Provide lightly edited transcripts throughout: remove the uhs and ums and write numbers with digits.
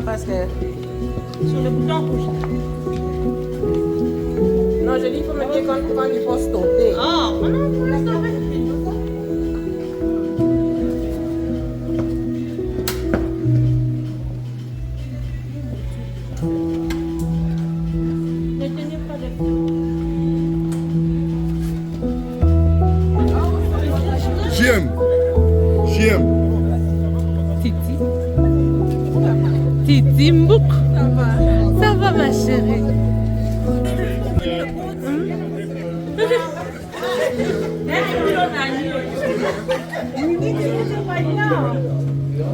Parce que sur le bouton rouge. Non, je dis il faut me dire quand il faut stopper. Oh, non, pour l'instant, ne tenez pas de J'aime. Titi. Titi Mbouk. Ça va ma chérie.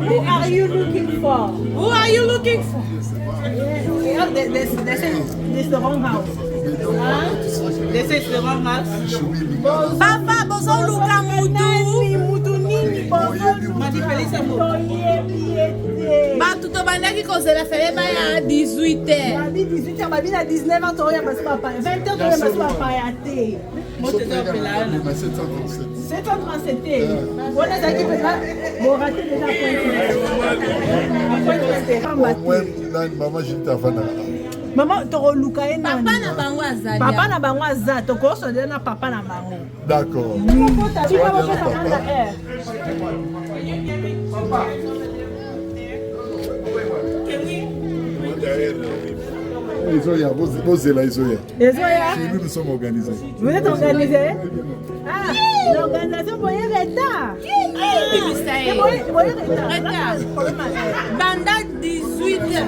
Who are you looking for? Who are you looking for? This is the wrong house. This is the wrong house. Papa, bozo luka mutu. Madipelisa mo. Batu to bandaki kozela fele ba ya 18h. Babi 18h, babi na 19h, toya basi papa. 20h, toya basi papa ya te. Moi, je te rappelle. 737. Voilà, ça qui peut pas. Bon, raté déjà Maman, je t'avance. Maman, toro luka e nani? Papa na bango azali. Papa na bango aza, toko so na papa na bango. D'accord. Tu vas voir ça prendre air. Isoya, Bozela Isoya. Isoya. Chez nous, nous sommes organisés. Vous êtes organisés? Ah, l'organisation pour y retard. Banda 18h.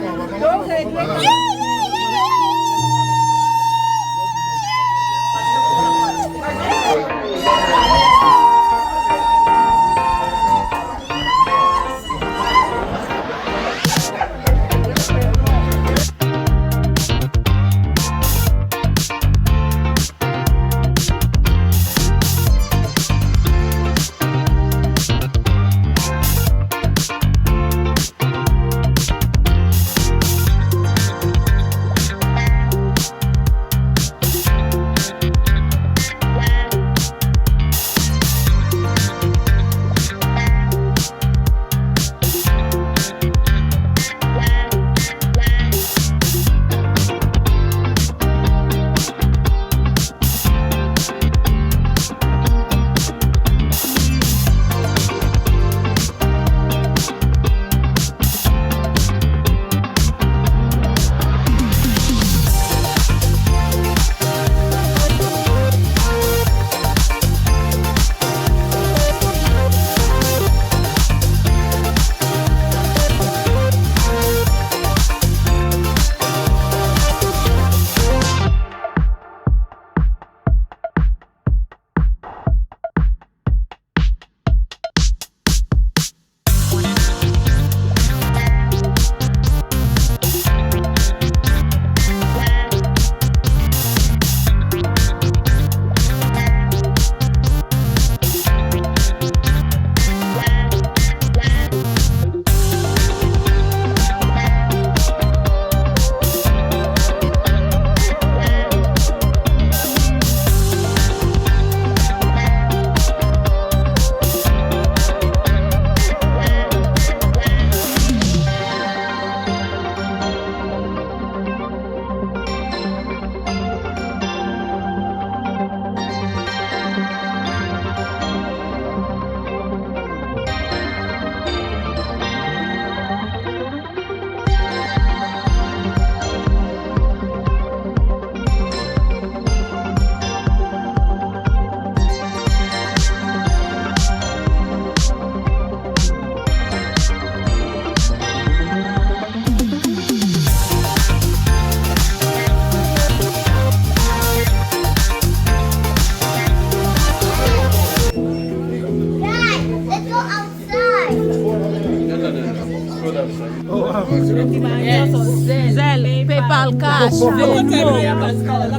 Zelle, PayPal Cash,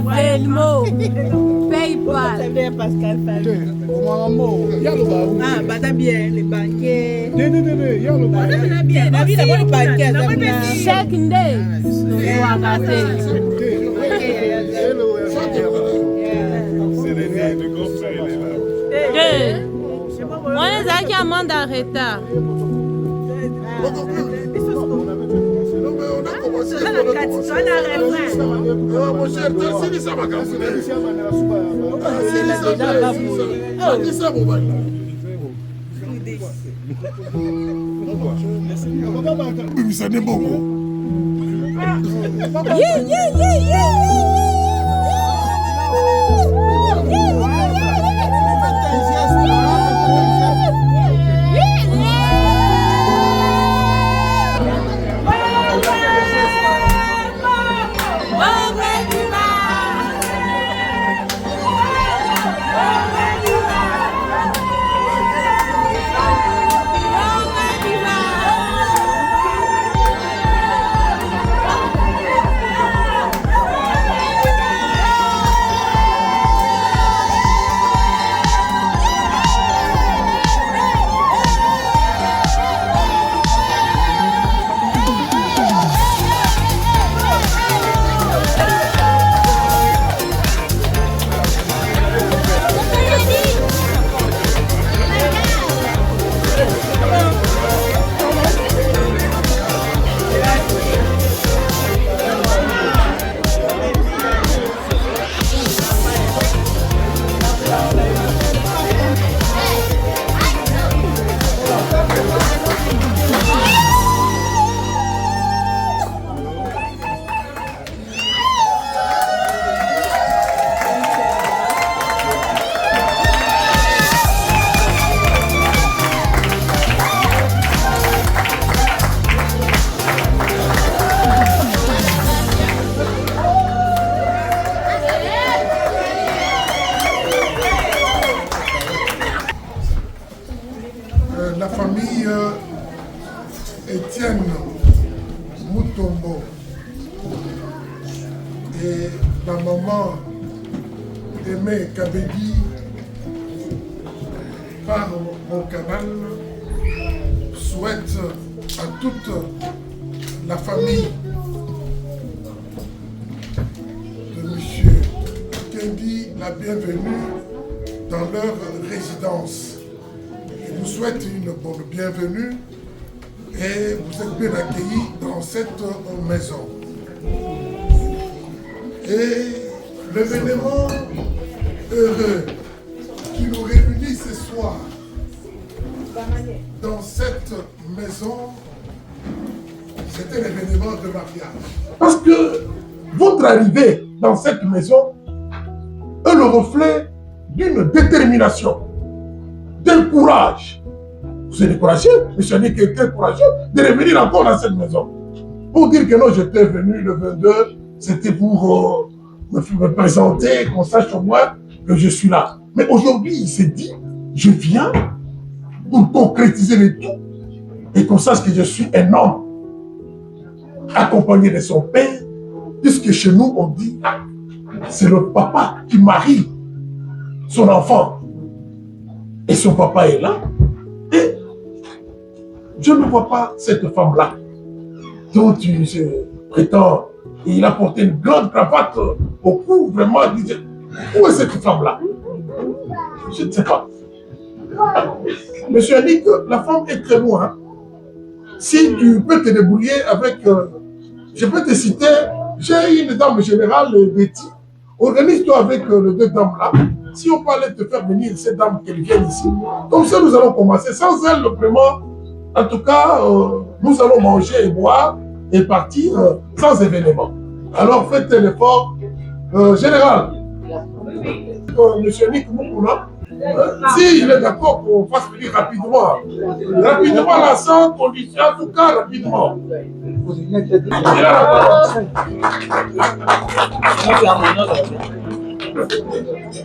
Venmo, PayPal. Pascal Famille. Ah, bah t'as bien les banquiers. T'as bien, t'as vu d'abord les banquiers. Check day. Moi, les gens qui amènent en retard. La famille Étienne Mutombo et la maman Aimée Kabedi par mon canal souhaite à toute la famille de M. Kendi la bienvenue dans leur résidence. Je vous souhaite une bonne bienvenue et vous êtes bien accueillis dans cette maison. Et l'événement heureux qui nous réunit ce soir dans cette maison, c'est un événement de mariage. Parce que votre arrivée dans cette maison est le reflet d'une détermination, d'un courage. Vous êtes courageux, mais je dis que quel courageux de revenir encore dans cette maison. Pour dire que non, j'étais venu le 22, c'était pour me présenter, qu'on sache au moins que je suis là. Mais aujourd'hui, il s'est dit, je viens pour concrétiser le tout et qu'on sache que je suis un homme accompagné de son père, puisque chez nous, on dit, c'est le papa qui marie son enfant. Et son papa est là. Et je ne vois pas cette femme-là dont tu prétends. Et il a porté une grande cravate au cou, vraiment. Il disait, où est cette femme-là? Je ne sais pas. Monsieur a dit que la femme est très loin. Si tu peux te débrouiller avec... je peux te citer, j'ai une dame générale, Betty. Organise-toi avec les deux dames-là. Si on parlait de te faire venir ces dames qu'elles viennent ici, comme ça nous allons commencer. Sans elles, vraiment, en tout cas, nous allons manger et boire et partir sans événement. Alors faites l'effort. Général, monsieur Nick Moukouna, s'il est d'accord qu'on fasse venir rapidement, la sans condition, en tout cas rapidement.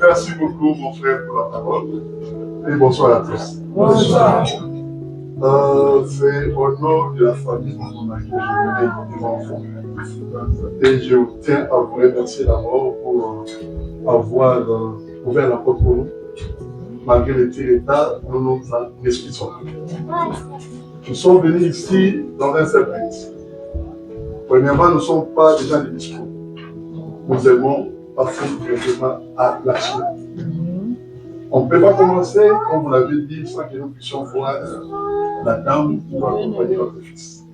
Merci beaucoup, mon frère, pour la parole. Et bonsoir à tous. Bonsoir. C'est au nom de la famille que je mets devant vous. Et je tiens à vous remercier d'abord pour avoir ouvert la porte pour nous. Malgré les tirs et tas, nous nous en excusons. Nous sommes venus ici dans un seul but. Premièrement, nous ne sommes pas des gens de discours. Nous aimons particulièrement à lâcher. On ne peut pas commencer, comme vous l'avez dit, sans que nous puissions voir la dame qui doit accompagner notre fils.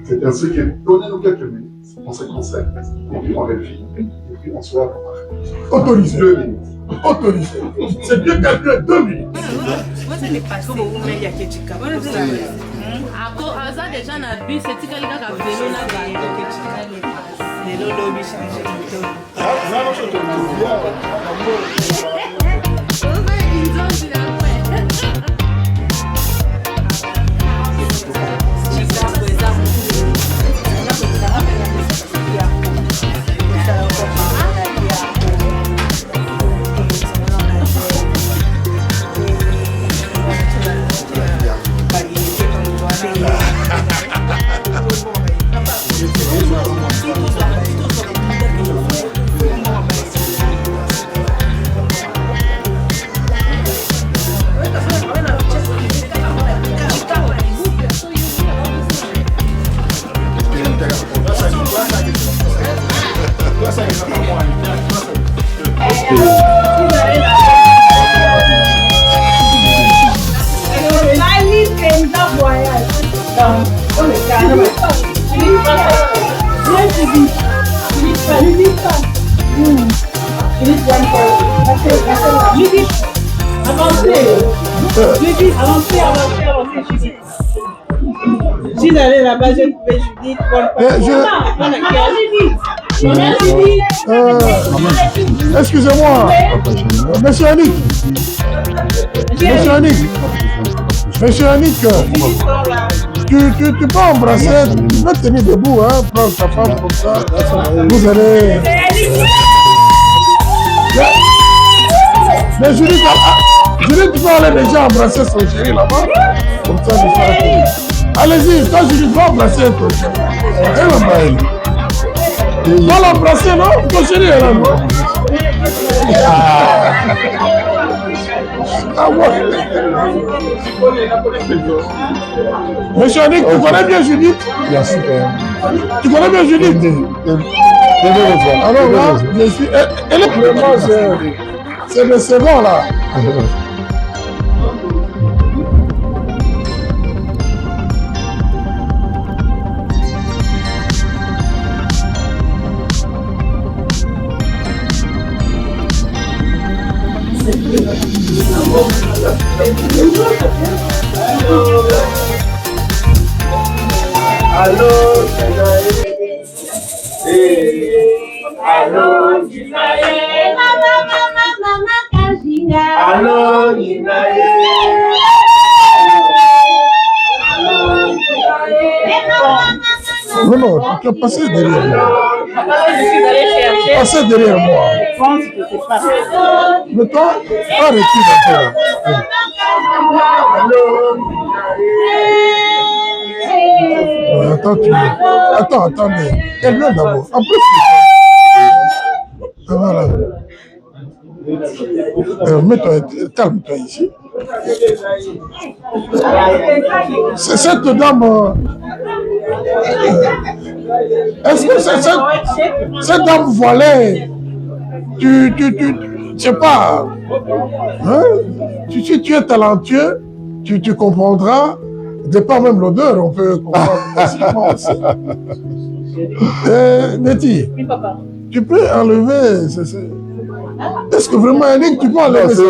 C'est ainsi que donnez-nous quelques minutes, on se concerne, et puis on réfléchit, et puis on se voit. Autorisé. 2 minutes. Autorisé. C'est bien calculé, 2 minutes. Aza déjà na bus etika lika velo na bayo lelo lobi changer moto. Si j'allais là-bas, je pouvais Judith. Excusez-moi, monsieur Annick. Monsieur Annick, tu peux embrasser, tu peux tenir debout, hein, prendre ta femme comme ça. Vous allez. Mais Judith, tu peux aller déjà embrasser son chéri là-bas. Comme ça, allez-y, toi Judith, va embrasser ton chéri. Va l'embrasser, non? Ton chéri est là, non? Ah ouais. Monsieur Annick, tu connais bien Judith? Bien sûr. Tu connais bien Judith? Alors là, je suis. Elle est vraiment. C'est le second là. Allô, allô, Non, tu peux passer derrière moi. Passer derrière moi. Mais toi, arrête-tu d'entrer là. Attends, mais elle vient d'abord. Après, voilà. Mets-toi, calme-toi ici. C'est cette dame. Est-ce que c'est cette dame voilée? Tu sais pas. Hein? Si tu es talentueux, tu comprendras. De par même l'odeur, on peut comprendre facilement aussi. Nettie, oui, papa. Tu peux enlever. Est-ce que vraiment, Annick, tu peux enlever ça?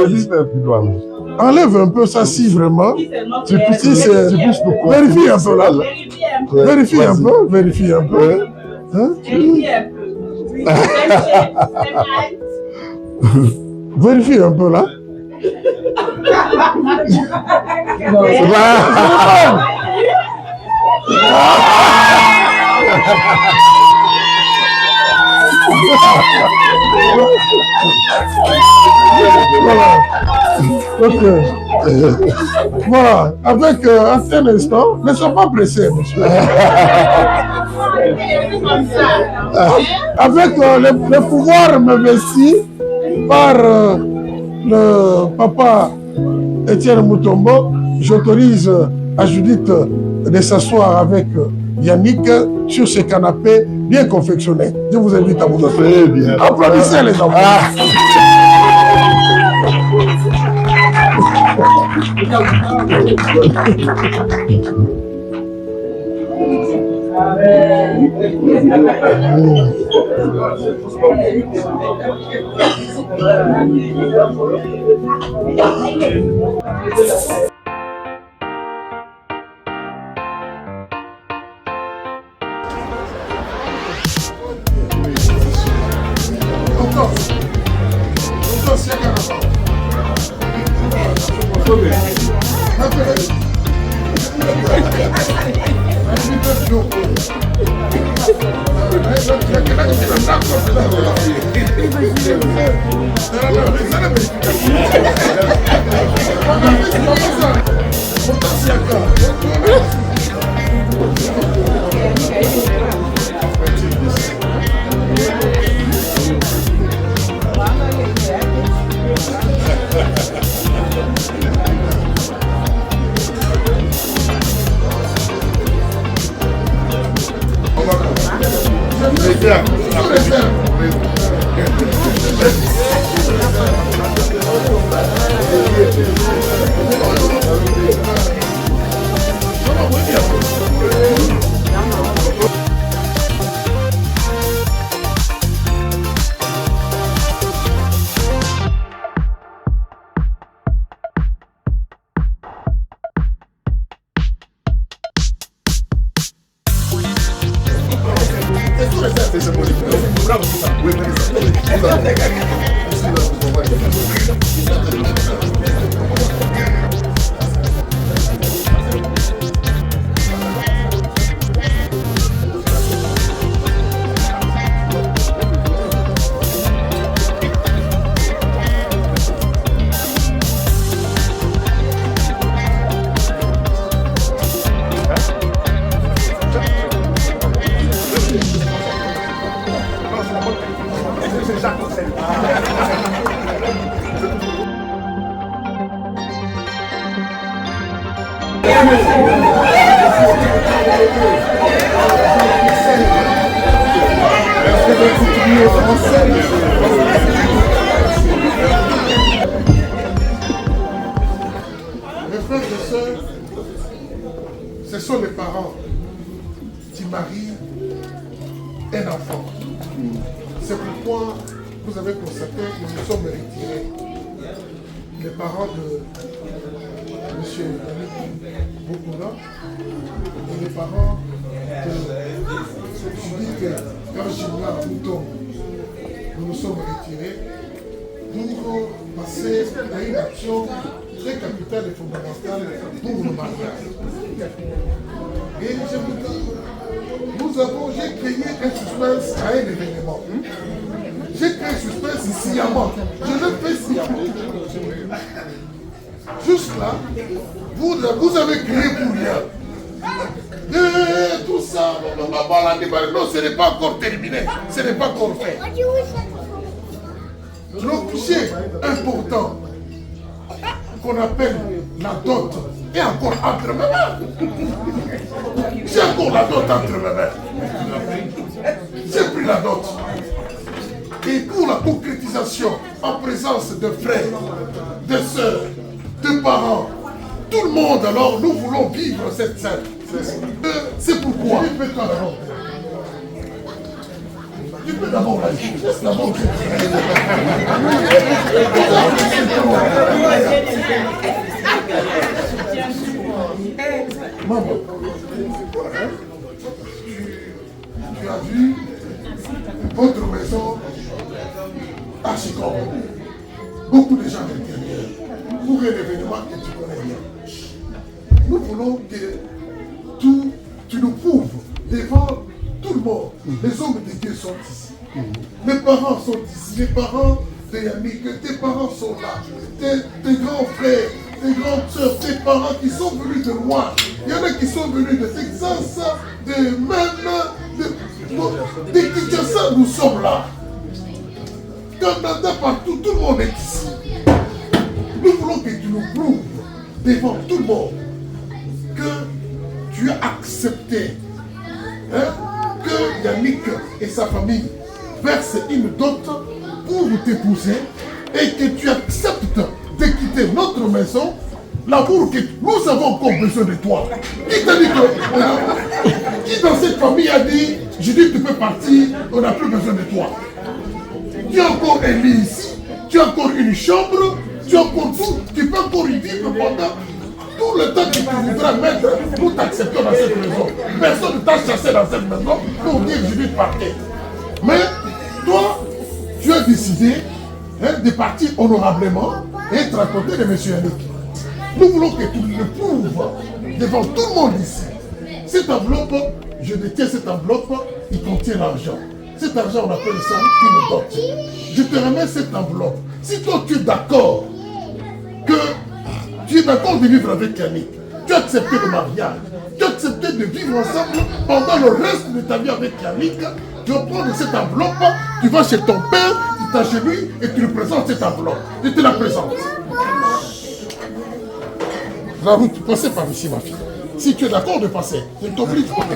Enlève un peu ça si vraiment. Vérifie un peu là. Vérifie un peu. Hein? Vérifie un peu là. Voilà. Ok. Voilà, avec un instant, ne sois pas pressé, monsieur. Avec le pouvoir m'investi par le papa Étienne Mutombo, j'autorise à Judith de s'asseoir avec Yannick sur ce canapé bien confectionné. Je vous invite à vous asseoir. Applaudissez les enfants. Mes frères et sœurs, ce sont les parents qui marient un enfant. C'est pourquoi vous avez constaté que nous sommes retirés. Les parents de M. Boukouna et les parents de Judith Karjimla Mouton. Nous nous sommes retirés pour passer à une action très capitale et fondamentale pour le mariage. Et je vous dis, j'ai créé un suspense à un événement. J'ai créé un suspense sciemment. Je le fais sciemment. Jusque-là, vous avez créé pour rien. Et tout ça, non, ce n'est pas encore terminé. Ce n'est pas encore fait. L'objet important qu'on appelle la dot est encore entre mes mains. J'ai encore la dot entre mes mains. J'ai pris la dot. Et pour la concrétisation en présence de frères, de sœurs, de parents, tout le monde, alors nous voulons vivre cette scène. C'est pourquoi. Tu peux d'abord la laisse d'abord. Maman, tu as vu votre maison à Chicago. Beaucoup de gens à l'intérieur. Pour un événement que tu connais bien. Nous voulons que tu nous prouves devant tout le monde. Les hommes de Dieu sont ici. Mes parents sont ici. Les parents de Yannick, tes parents sont là. Tes grands frères tes grandes soeurs, tes parents qui sont venus de loin. Il y en a qui sont venus de Texas, de Maine, de Kinshasa, nous sommes là. Canada, partout, tout le monde est ici. Nous voulons que tu nous prouves devant tout le monde que tu as accepté que Yannick et sa famille versent une dot pour t'épouser et que tu acceptes de quitter notre maison, l'amour que nous avons encore besoin de toi. Qui t'a dit que... qui dans cette famille a dit, je dis tu peux partir, on n'a plus besoin de toi. Tu as encore un lit ici, tu as encore une chambre, tu as encore tout, tu peux encore y vivre pendant tout le temps que tu voudras mettre, nous t'acceptons dans cette maison. Personne ne t'a chassé dans cette maison pour dire je vais partir. Mais toi, tu as décidé de partir honorablement et être à côté de M. Yannick. Nous voulons que tu le prouves devant tout le monde ici. Cette enveloppe, je détiens cette enveloppe, il contient l'argent. Cet argent, on appelle ça une dot. Je te remets cette enveloppe. Si toi, tu es d'accord de vivre avec Yannick, tu as accepté le mariage, tu as accepté de vivre ensemble pendant le reste de ta vie avec Yannick, tu vas prendre cette enveloppe, tu vas chez ton père, tu t'agenouilles et tu lui présentes cette enveloppe. Je te la présente. La route, passez par ici, ma fille. Si tu es d'accord de passer, je t'oblige pas.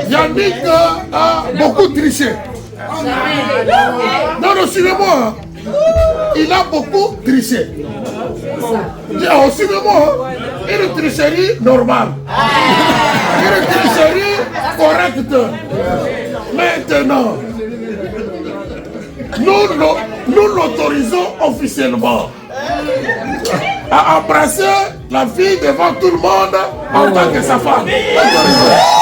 Yannick a beaucoup triché. Non, non, suivez-moi. Il a beaucoup triché. Oh, suivez-moi. Une tricherie normale. Une tricherie correcte. Maintenant, nous l'autorisons officiellement à embrasser la fille devant tout le monde en tant que sa femme. Autorisé.